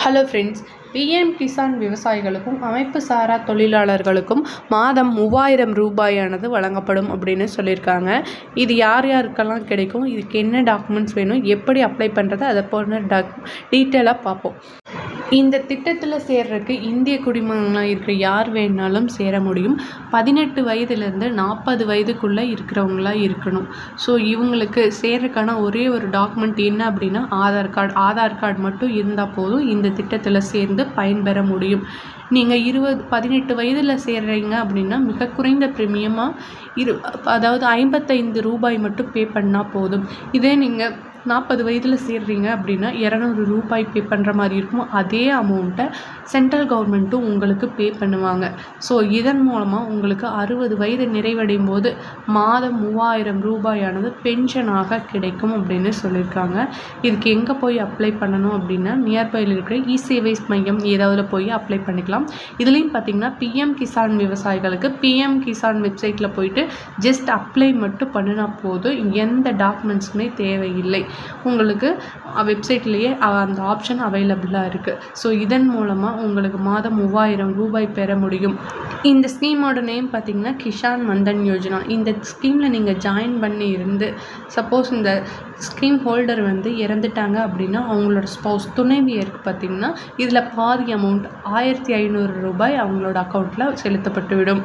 Hello friends, PM Kisan விவசாயிகளுக்கும் அமைப்பு சாரா தொழிலாளர்களுக்கும் மாதம் 3000 ரூபாயானது வழங்கப்படும் அப்படின்னு சொல்லியிருக்காங்க. இது யார் யாருக்கெல்லாம் கிடைக்கும், இதுக்கு என்ன டாக்குமெண்ட்ஸ் வேணும், எப்படி அப்ளை பண்ணுறது, அதை போன்ற டீட்டெயிலாக பார்ப்போம். இந்த திட்டத்தில் சேர்றதுக்கு இந்திய குடிமகனாக இருக்கிற யார் வேணாலும் சேர முடியும். 18 வயதுலேருந்து 40 வயதுக்குள்ளே இருக்கிறவங்களாக இருக்கணும். ஸோ இவங்களுக்கு சேர்றதுக்கான ஒரே ஒரு டாக்குமெண்ட் என்ன அப்படின்னா ஆதார் கார்டு மட்டும் இருந்தால் போதும் இந்த திட்டத்தில் சேர்ந்து பயன்பெற முடியும். நீங்கள் 18 வயதில் சேர்றீங்க அப்படின்னா மிக குறைந்த ப்ரீமியமாக அதாவது 55 ரூபாய் மட்டும் பே பண்ணால் போதும். இதே நீங்கள் 40 வயதில் சேர்றீங்க அப்படின்னா 200 ரூபாய் பே பண்ணுற மாதிரி இருக்கும். அதே அமௌண்ட்டை சென்ட்ரல் கவர்மெண்ட்டும் உங்களுக்கு பே பண்ணுவாங்க. ஸோ இதன் மூலமாக உங்களுக்கு 60 வயது நிறைவடையும் போது மாதம் 3000 ரூபாயானது பென்ஷனாக கிடைக்கும் அப்படின்னு சொல்லியிருக்காங்க. இதுக்கு எங்கே போய் அப்ளை பண்ணணும் அப்படின்னா நியர்பையில் இருக்கிற இ-சேவை மையம் ஏதாவது போய் அப்ளை பண்ணிக்கலாம். இதுலேயும் பார்த்திங்கன்னா பிஎம் கிசான் விவசாயிகளுக்கு பிஎம் கிசான் வெப்சைட்டில் போயிட்டு ஜஸ்ட் அப்ளை மட்டும் பண்ணினா போதும், எந்த டாக்குமெண்ட்ஸுமே தேவையில்லை. உங்களுக்கு வெப்சைட்லேயே அந்த ஆப்ஷன் அவைலபிளாக இருக்குது. ஸோ இதன் மூலமாக உங்களுக்கு மாதம் 3000 ரூபாய் பெற முடியும். இந்த ஸ்கீமோட நேம் பார்த்திங்கன்னா கிஷான் மந்தன் யோஜனா. இந்த ஸ்கீமில் நீங்கள் ஜாயின் பண்ணி இருந்து சப்போஸ் இந்த ஸ்கீம் ஹோல்டர் இறந்துட்டாங்க அப்படின்னா அவங்களோட ஸ்பௌஸ் துணைவியருக்கு பார்த்திங்கன்னா இதில் பாதி அமௌண்ட் 1500 ரூபாய் அவங்களோட அக்கௌண்ட்டில் செலுத்தப்பட்டுவிடும்.